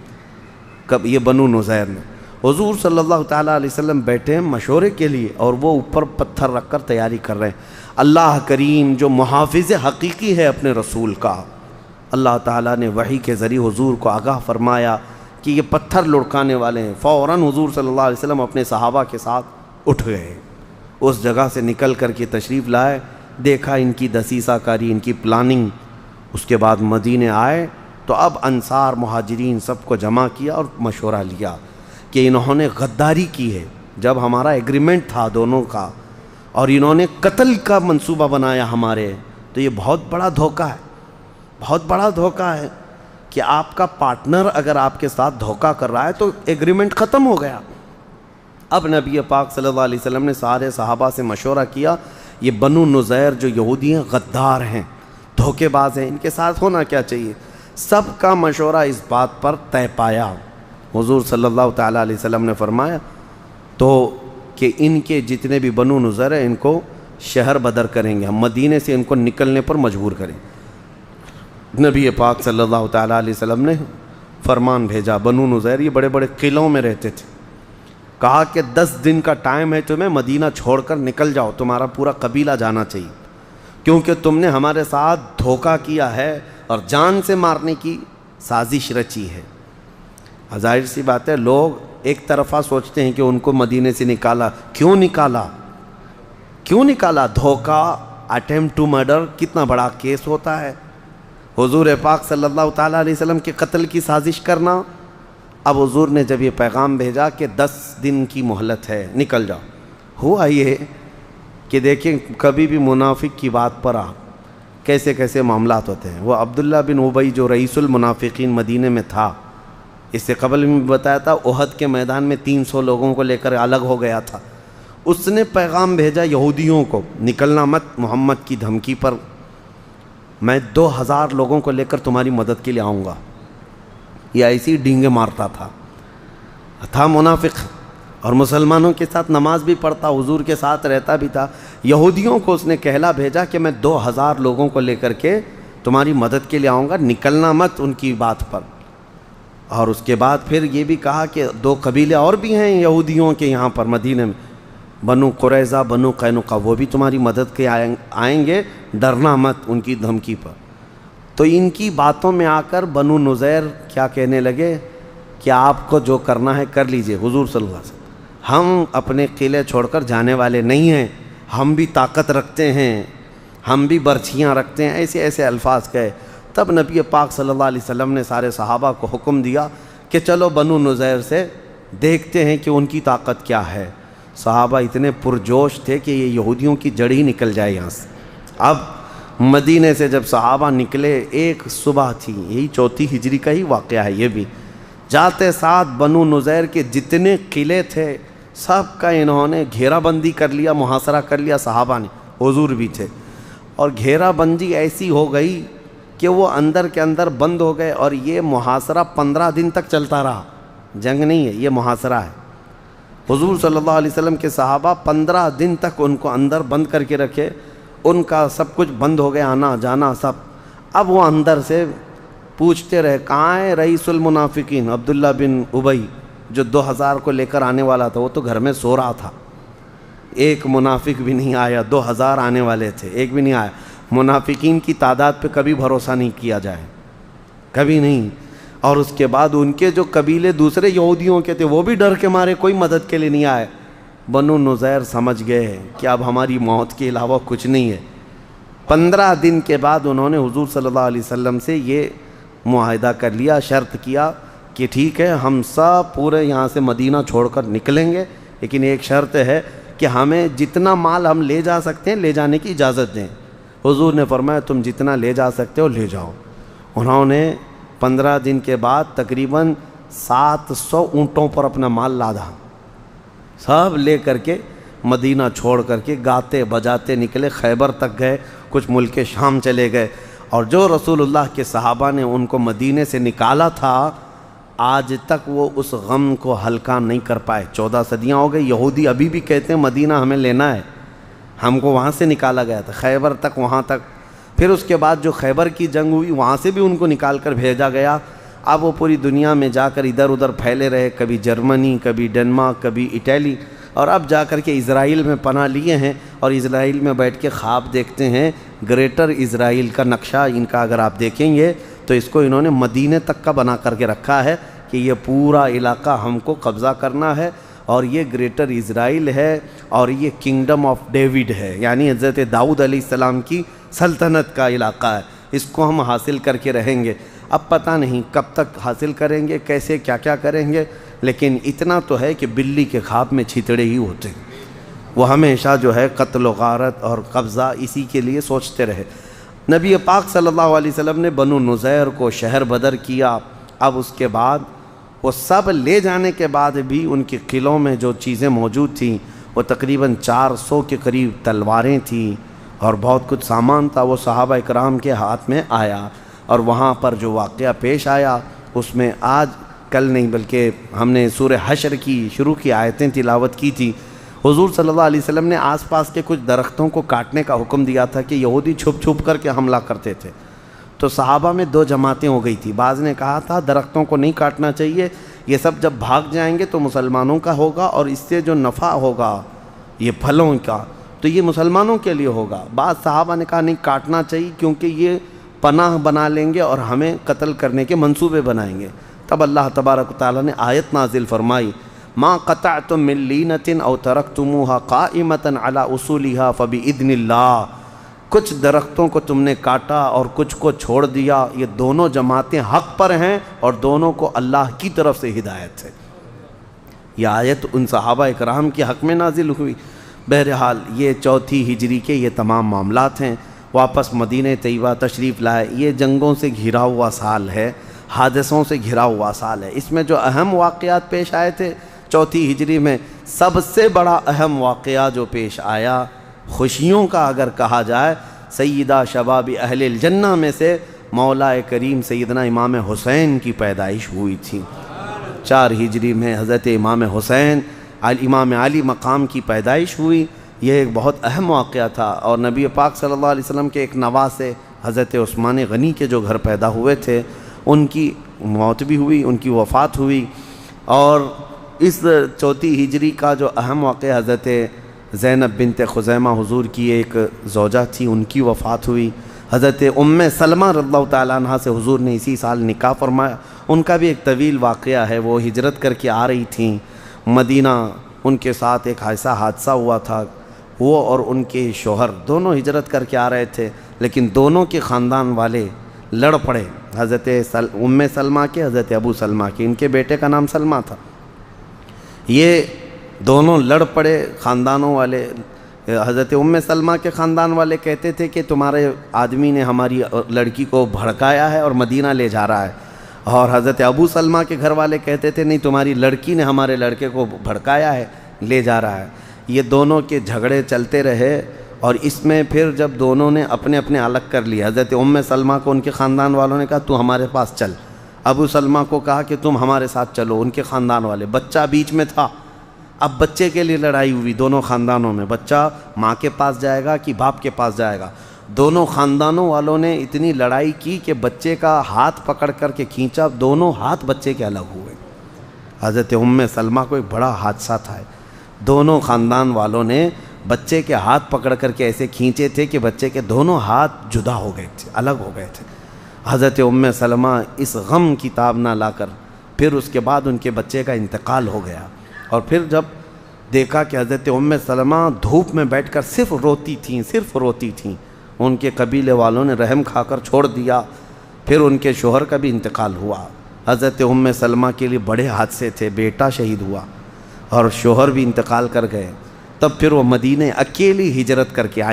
کب یہ بنو نذیر نے۔ حضور صلی اللہ تعالیٰ علیہ وسلم بیٹھے ہیں مشورے کے لیے اور وہ اوپر پتھر رکھ کر تیاری کر رہے ہیں۔ اللہ کریم جو محافظ حقیقی ہے اپنے رسول کا، اللہ تعالیٰ نے وحی کے ذریعے حضور کو آگاہ فرمایا کہ یہ پتھر لڑکانے والے ہیں۔ فوراً حضور صلی اللہ علیہ وسلم اپنے صحابہ کے ساتھ اٹھ گئے، اس جگہ سے نکل کر کے تشریف لائے، دیکھا ان کی دسیسہ کاری، ان کی پلاننگ، اس کے بعد مدینے آئے تو اب انصار مہاجرین سب کو جمع کیا اور مشورہ لیا کہ انہوں نے غداری کی ہے، جب ہمارا ایگریمنٹ تھا دونوں کا اور انہوں نے قتل کا منصوبہ بنایا ہمارے، تو یہ بہت بڑا دھوکہ ہے، بہت بڑا دھوکہ ہے کہ آپ کا پارٹنر اگر آپ کے ساتھ دھوکہ کر رہا ہے تو ایگریمنٹ ختم ہو گیا۔ اب نبی پاک صلی اللہ علیہ وسلم نے سارے صحابہ سے مشورہ کیا، یہ بنو نذیر جو یہودی ہیں غدار ہیں، دھوکے باز ہیں، ان کے ساتھ ہونا کیا چاہیے؟ سب کا مشورہ اس بات پر طے پایا۔ حضور صلی اللہ تعالیٰ علیہ وسلم نے فرمایا تو کہ ان کے جتنے بھی بنو نذیر ہیں ان کو شہر بدر کریں گے، ہم مدینے سے ان کو نکلنے پر مجبور کریں۔ نبی پاک صلی اللہ تعالیٰ علیہ وسلم نے فرمان بھیجا، بنو نذیر یہ بڑے بڑے قلعوں میں رہتے تھے، کہا کہ 10 دن کا ٹائم ہے تمہیں، مدینہ چھوڑ کر نکل جاؤ، تمہارا پورا قبیلہ جانا چاہیے، کیونکہ تم نے ہمارے ساتھ دھوکہ کیا ہے اور جان سے مارنے کی سازش رچی ہے۔ ظاہر سی بات ہے، لوگ ایک طرفہ سوچتے ہیں کہ ان کو مدینے سے نکالا، کیوں نکالا؟ کیوں نکالا؟ دھوکہ، اٹیمپٹ ٹو مرڈر کتنا بڑا کیس ہوتا ہے، حضور پاک صلی اللہ تعالیٰ علیہ وسلم کے قتل کی سازش کرنا۔ اب حضور نے جب یہ پیغام بھیجا کہ 10 دن کی مہلت ہے، نکل جاؤ، ہوا یہ کہ دیکھیں کبھی بھی منافق کی بات پر کیسے کیسے معاملات ہوتے ہیں۔ وہ عبداللہ بن ابی جو رئیس المنافقین مدینے میں تھا، اس سے قبل میں بتایا تھا، احد کے میدان میں 300 لوگوں کو لے کر الگ ہو گیا تھا، اس نے پیغام بھیجا یہودیوں کو، نکلنا مت محمد کی دھمکی پر، میں 2000 لوگوں کو لے کر تمہاری مدد کے لیے آؤں گا۔ یہ ایسی ڈینگے مارتا تھا منافق، اور مسلمانوں کے ساتھ نماز بھی پڑھتا، حضور کے ساتھ رہتا بھی تھا۔ یہودیوں کو اس نے کہلا بھیجا کہ میں 2000 لوگوں کو لے کر کے تمہاری مدد کے لیے آؤں گا، نکلنا مت ان کی بات پر۔ اور اس کے بعد پھر یہ بھی کہا کہ 2 قبیلے اور بھی ہیں یہودیوں کے یہاں پر مدینہ میں، بنو قریظہ، بنو قینقاع، وہ بھی تمہاری مدد کے آئیں گے، ڈرنا مت ان کی دھمکی پر۔ تو ان کی باتوں میں آ کر بنو نذیر کیا کہنے لگے کہ آپ کو جو کرنا ہے کر لیجئے حضور صلی اللہ علیہ وسلم، ہم اپنے قلعے چھوڑ کر جانے والے نہیں ہیں، ہم بھی طاقت رکھتے ہیں، ہم بھی برچھیاں رکھتے ہیں، ایسے ایسے الفاظ کہے۔ تب نبی پاک صلی اللہ علیہ وسلم نے سارے صحابہ کو حکم دیا کہ چلو بنو نذیر سے دیکھتے ہیں کہ ان کی طاقت کیا ہے۔ صحابہ اتنے پرجوش تھے کہ یہ یہودیوں کی جڑ ہی نکل جائے یہاں سے۔ اب مدینے سے جب صحابہ نکلے، ایک صبح تھی، یہی 4 ہجری کا ہی واقعہ ہے یہ بھی، جاتے ساتھ بنو نذیر کے جتنے قلعے تھے سب کا انہوں نے گھیرا بندی کر لیا، محاصرہ کر لیا صحابہ نے، حضور بھی تھے، اور گھیرا بندی ایسی ہو گئی کہ وہ اندر کے اندر بند ہو گئے، اور یہ محاصرہ 15 دن تک چلتا رہا، جنگ نہیں ہے یہ محاصرہ ہے۔ حضور صلی اللہ علیہ وسلم کے صحابہ 15 دن تک ان کو اندر بند کر کے رکھے، ان کا سب کچھ بند ہو گیا، آنا جانا سب۔ اب وہ اندر سے پوچھتے رہے کہاں ہے رئیس المنافقین عبداللہ بن ابی جو 2000 کو لے کر آنے والا تھا، وہ تو گھر میں سو رہا تھا، ایک منافق بھی نہیں آیا، 2000 آنے والے تھے، ایک بھی نہیں آیا۔ منافقین کی تعداد پہ کبھی بھروسہ نہیں کیا جائے، کبھی نہیں۔ اور اس کے بعد ان کے جو قبیلے دوسرے یہودیوں کے تھے وہ بھی ڈر کے مارے کوئی مدد کے لیے نہیں آئے۔ بنو نذیر سمجھ گئے کہ اب ہماری موت کے علاوہ کچھ نہیں ہے۔ 15 دن کے بعد انہوں نے حضور صلی اللہ علیہ وسلم سے یہ معاہدہ کر لیا، شرط کیا کہ ٹھیک ہے ہم سب پورے یہاں سے مدینہ چھوڑ کر نکلیں گے، لیکن ایک شرط ہے کہ ہمیں جتنا مال ہم لے جا سکتے ہیں لے جانے کی اجازت دیں۔ حضور نے فرمایا تم جتنا لے جا سکتے ہو لے جاؤ۔ انہوں نے 15 دن کے بعد تقریباً 700 اونٹوں پر اپنا مال لادا، سب لے کر کے مدینہ چھوڑ کر کے گاتے بجاتے نکلے، خیبر تک گئے، کچھ ملک شام چلے گئے۔ اور جو رسول اللہ کے صحابہ نے ان کو مدینے سے نکالا تھا، آج تک وہ اس غم کو ہلکا نہیں کر پائے۔ 14 صدیاں ہو گئی، یہودی ابھی بھی کہتے ہیں مدینہ ہمیں لینا ہے، ہم کو وہاں سے نکالا گیا تھا، خیبر تک، وہاں تک۔ پھر اس کے بعد جو خیبر کی جنگ ہوئی وہاں سے بھی ان کو نکال کر بھیجا گیا۔ اب وہ پوری دنیا میں جا کر ادھر ادھر پھیلے رہے، کبھی جرمنی، کبھی ڈنمارک، کبھی اٹلی، اور اب جا کر کے اسرائیل میں پناہ لیے ہیں، اور اسرائیل میں بیٹھ کے خواب دیکھتے ہیں۔ گریٹر اسرائیل کا نقشہ ان کا اگر آپ دیکھیں گے تو اس کو انہوں نے مدینے تک کا بنا کر کے رکھا ہے کہ یہ پورا علاقہ ہم کو قبضہ کرنا ہے، اور یہ گریٹر اسرائیل ہے، اور یہ کنگڈم آف ڈیوڈ ہے، یعنی حضرت داؤد علیہ السلام کی سلطنت کا علاقہ ہے۔ اس کو ہم حاصل کر کے رہیں گے۔ اب پتہ نہیں کب تک حاصل کریں گے، کیسے کیا کیا کریں گے، لیکن اتنا تو ہے کہ بلی کے خواب میں چھیتڑے ہی ہوتے ہیں۔ وہ ہمیشہ جو ہے قتل و غارت اور قبضہ اسی کے لیے سوچتے رہے۔ نبی پاک صلی اللہ علیہ وسلم نے بنو نذیر کو شہر بدر کیا۔ اب اس کے بعد وہ سب لے جانے کے بعد بھی ان کے قلعوں میں جو چیزیں موجود تھیں وہ تقریباً 400 کے قریب تلواریں تھیں اور بہت کچھ سامان تھا، وہ صحابہ اکرام کے ہاتھ میں آیا۔ اور وہاں پر جو واقعہ پیش آیا اس میں آج کل نہیں بلکہ ہم نے سورہ حشر کی شروع کی آیتیں تلاوت کی تھی۔ حضور صلی اللہ علیہ وسلم نے آس پاس کے کچھ درختوں کو کاٹنے کا حکم دیا تھا کہ یہودی چھپ چھپ کر کے حملہ کرتے تھے، تو صحابہ میں 2 جماعتیں ہو گئی تھی۔ بعض نے کہا تھا درختوں کو نہیں کاٹنا چاہیے، یہ سب جب بھاگ جائیں گے تو مسلمانوں کا ہوگا اور اس سے جو نفع ہوگا یہ پھلوں کا تو یہ مسلمانوں کے لیے ہوگا۔ بعض صحابہ نے کہا نہیں کاٹنا چاہیے کیونکہ یہ پناہ بنا لیں گے اور ہمیں قتل کرنے کے منصوبے بنائیں گے۔ تب اللہ تبارک و تعالیٰ نے آیت نازل فرمائی، ما قطعتم من لینۃ او ترکتموها قائمۃ علی اصولها فباذن اللہ، کچھ درختوں کو تم نے کاٹا اور کچھ کو چھوڑ دیا، یہ دونوں جماعتیں حق پر ہیں اور دونوں کو اللہ کی طرف سے ہدایت ہے۔ یہ آیت ان صحابہ اکرام کے حق میں نازل ہوئی۔ بہرحال یہ 4 ہجری کے یہ تمام معاملات ہیں۔ واپس مدینہ طیبہ تشریف لائے۔ یہ جنگوں سے گھرا ہوا سال ہے، حادثوں سے گھرا ہوا سال ہے۔ اس میں جو اہم واقعات پیش آئے تھے 4 ہجری میں، سب سے بڑا اہم واقعہ جو پیش آیا خوشیوں کا اگر کہا جائے، سیدہ شباب اہل الجنہ میں سے مولا کریم سیدنا امام حسین کی پیدائش ہوئی تھی۔ 4 ہجری میں حضرت امام حسین امام علی مقام کی پیدائش ہوئی۔ یہ ایک بہت اہم واقعہ تھا اور نبی پاک صلی اللہ علیہ وسلم کے ایک نواسے حضرت عثمان غنی کے جو گھر پیدا ہوئے تھے ان کی موت بھی ہوئی، ان کی وفات ہوئی۔ اور اس 4 ہجری کا جو اہم واقعہ حضرت زینب بنت خزیمہ حضور کی ایک زوجہ تھی، ان کی وفات ہوئی۔ حضرت ام سلمہ رضی اللہ تعالیٰ عنہ سے حضور نے اسی سال نکاح فرمایا۔ ان کا بھی ایک طویل واقعہ ہے، وہ ہجرت کر کے آ رہی تھیں مدینہ، ان کے ساتھ ایک ایسا حادثہ ہوا تھا، وہ اور ان کے شوہر دونوں ہجرت کر کے آ رہے تھے، لیکن دونوں کے خاندان والے لڑ پڑے، حضرت ام سلمہ کے، حضرت ابو سلمہ کے، ان کے بیٹے کا نام سلمہ تھا۔ یہ دونوں لڑ پڑے خاندانوں والے۔ حضرت ام سلمہ کے خاندان والے کہتے تھے کہ تمہارے آدمی نے ہماری لڑکی کو بھڑکایا ہے اور مدینہ لے جا رہا ہے، اور حضرت ابو سلمہ کے گھر والے کہتے تھے نہیں تمہاری لڑکی نے ہمارے لڑکے کو بھڑکایا ہے، لے جا رہا ہے۔ یہ دونوں کے جھگڑے چلتے رہے اور اس میں پھر جب دونوں نے اپنے اپنے الگ کر لیے، حضرت ام سلمہ کو ان کے خاندان والوں نے کہا تو ہمارے پاس چل، ابو سلمہ کو کہا کہ تم ہمارے ساتھ چلو، ان کے خاندان والے۔ بچہ بیچ میں تھا، اب بچے کے لیے لڑائی ہوئی دونوں خاندانوں میں، بچہ ماں کے پاس جائے گا کہ باپ کے پاس جائے گا۔ دونوں خاندانوں والوں نے اتنی لڑائی کی کہ بچے کا ہاتھ پکڑ کر کے کھینچا، دونوں ہاتھ بچے کے الگ ہوئے۔ حضرت ام سلمہ کو ایک بڑا حادثہ تھا، دونوں خاندان والوں نے بچے کے ہاتھ پکڑ کر کے ایسے کھینچے تھے کہ بچے کے دونوں ہاتھ جدا ہو گئے تھے، الگ ہو گئے تھے۔ حضرت ام سلمہ اس غم کی تاب نہ لا کر پھر اس کے بعد ان کے بچے کا انتقال ہو گیا، اور پھر جب دیکھا کہ حضرت ام سلمہ دھوپ میں بیٹھ کر صرف روتی تھیں، ان کے قبیلے والوں نے رحم کھا کر چھوڑ دیا۔ پھر ان کے شوہر کا بھی انتقال ہوا۔ حضرت ام سلمہ کے لیے بڑے حادثے تھے، بیٹا شہید ہوا اور شوہر بھی انتقال کر گئے۔ تب پھر وہ مدینہ اکیلی ہجرت کر کے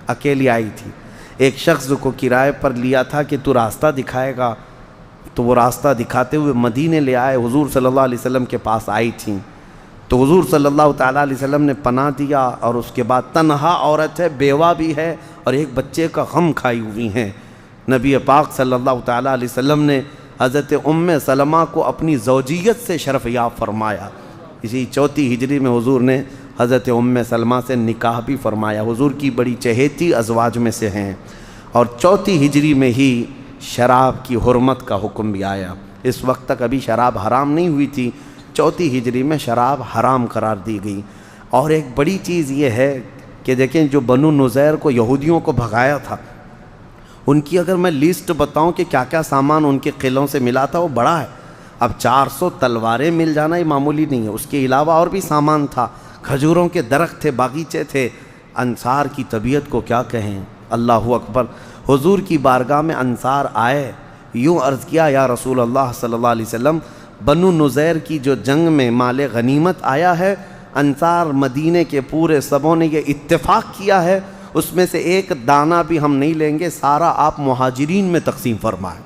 اکیلی آئی تھی۔ ایک شخص کو کرائے پر لیا تھا کہ تو راستہ دکھائے گا، تو وہ راستہ دکھاتے ہوئے مدینے لے آئے، حضور صلی اللہ علیہ وسلم کے پاس آئی تھیں، تو حضور صلی اللہ تعالیٰ علیہ وسلم نے پناہ دیا، اور اس کے بعد تنہا عورت ہے، بیوہ بھی ہے اور ایک بچے کا غم کھائی ہوئی ہیں۔ نبی پاک صلی اللہ تعالیٰ علیہ وسلم نے حضرت ام سلمہ کو اپنی زوجیت سے شرف یاب فرمایا۔ اسی 4 ہجری میں حضور نے حضرت ام سلمہ سے نکاح بھی فرمایا، حضور کی بڑی چہیتی ازواج میں سے ہیں۔ اور 4 ہجری میں ہی شراب کی حرمت کا حکم بھی آیا۔ اس وقت تک ابھی شراب حرام نہیں ہوئی تھی، 4 ہجری میں شراب حرام قرار دی گئی۔ اور ایک بڑی چیز یہ ہے کہ دیکھیں جو بنو نذیر کو یہودیوں کو بھگایا تھا، ان کی اگر میں لسٹ بتاؤں کہ کیا کیا سامان ان کے قلعوں سے ملا تھا وہ بڑا ہے۔ اب 400 تلواریں مل جانا یہ معمولی نہیں ہے، اس کے علاوہ اور بھی سامان تھا، کھجوروں کے درخت تھے، باغیچے تھے۔ انصار کی طبیعت کو کیا کہیں، اللہ اکبر۔ حضور کی بارگاہ میں انصار آئے، یوں عرض کیا یا رسول اللہ صلی اللہ علیہ وسلم، بنو نذیر کی جو جنگ میں مال غنیمت آیا ہے، انصار مدینے کے پورے سبوں نے یہ اتفاق کیا ہے، اس میں سے ایک دانہ بھی ہم نہیں لیں گے، سارا آپ مہاجرین میں تقسیم فرمائیں۔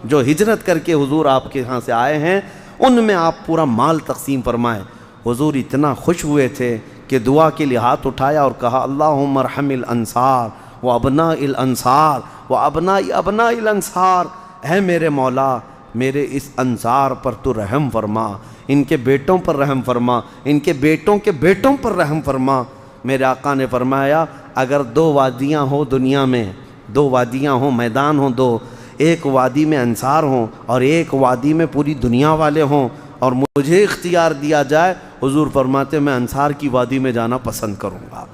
جو ہجرت کر کے حضور آپ کے ہاں سے آئے ہیں ان میں آپ پورا مال تقسیم فرمائیں۔ حضور اتنا خوش ہوئے تھے کہ دعا کے لیے ہاتھ اٹھایا اور کہا اللہم ارحم الانصار و ابناء الانصار و ابناء ابناء الانصار، اے میرے مولا میرے اس انصار پر تو رحم فرما، ان کے بیٹوں پر رحم فرما، ان کے بیٹوں کے بیٹوں پر رحم فرما۔ میرے آقا نے فرمایا اگر دو وادیاں ہوں دنیا میں، دو وادیاں ہوں، میدان ہوں دو، ایک وادی میں انصار ہوں اور ایک وادی میں پوری دنیا والے ہوں اور مجھے اختیار دیا جائے، حضور فرماتے میں انصار کی وادی میں جانا پسند کروں گا۔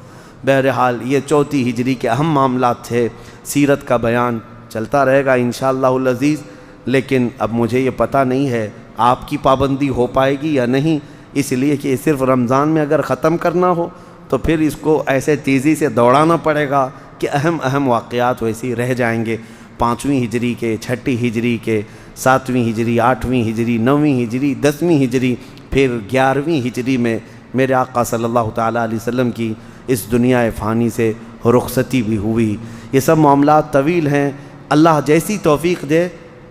بہرحال یہ 4 ہجری کے اہم معاملات تھے۔ سیرت کا بیان چلتا رہے گا انشاءاللہ العزیز، لیکن اب مجھے یہ پتہ نہیں ہے آپ کی پابندی ہو پائے گی یا نہیں، اس لیے کہ صرف رمضان میں اگر ختم کرنا ہو تو پھر اس کو ایسے تیزی سے دوڑانا پڑے گا کہ اہم واقعات ویسے ہی رہ جائیں گے۔ 5ویں ہجری کے، 6 ہجری کے، 7ویں ہجری، 8ویں ہجری، 9ویں ہجری، 10ویں ہجری، پھر 11ویں ہجری میں میرے آقا صلی اللہ تعالیٰ علیہ وسلم کی اس دنیا فانی سے رخصتی بھی ہوئی۔ یہ سب معاملات طویل ہیں، اللہ جیسی توفیق دے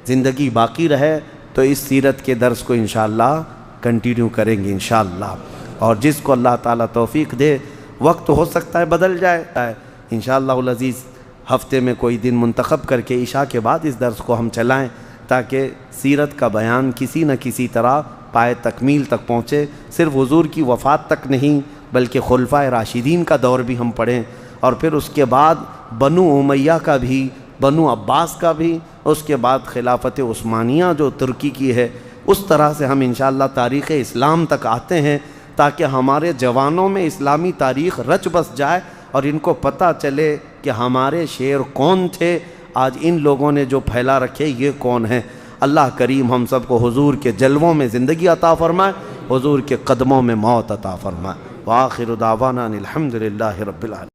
زندگی باقی رہے تو اس سیرت کے درس کو انشاءاللہ کنٹینیو کریں گے انشاءاللہ، اور جس کو اللہ تعالیٰ توفیق دے، وقت ہو سکتا ہے بدل جائے انشاءاللہ العزیز، ہفتے میں کوئی دن منتخب کر کے عشاء کے بعد اس درس کو ہم چلائیں تاکہ سیرت کا بیان کسی نہ کسی طرح پائے تکمیل تک پہنچے۔ صرف حضور کی وفات تک نہیں بلکہ خلفائے راشدین کا دور بھی ہم پڑھیں، اور پھر اس کے بعد بنو امیہ کا بھی، بنو عباس کا بھی، اس کے بعد خلافت عثمانیہ جو ترکی کی ہے، اس طرح سے ہم انشاءاللہ تاریخ اسلام تک آتے ہیں تاکہ ہمارے جوانوں میں اسلامی تاریخ رچ بس جائے اور ان کو پتہ چلے کہ ہمارے شیر کون تھے، آج ان لوگوں نے جو پھیلا رکھے یہ کون ہیں۔ اللہ کریم ہم سب کو حضور کے جلووں میں زندگی عطا فرمائے، حضور کے قدموں میں موت عطا فرمائے۔ وآخر دعوانا الحمدللہ رب العالمین۔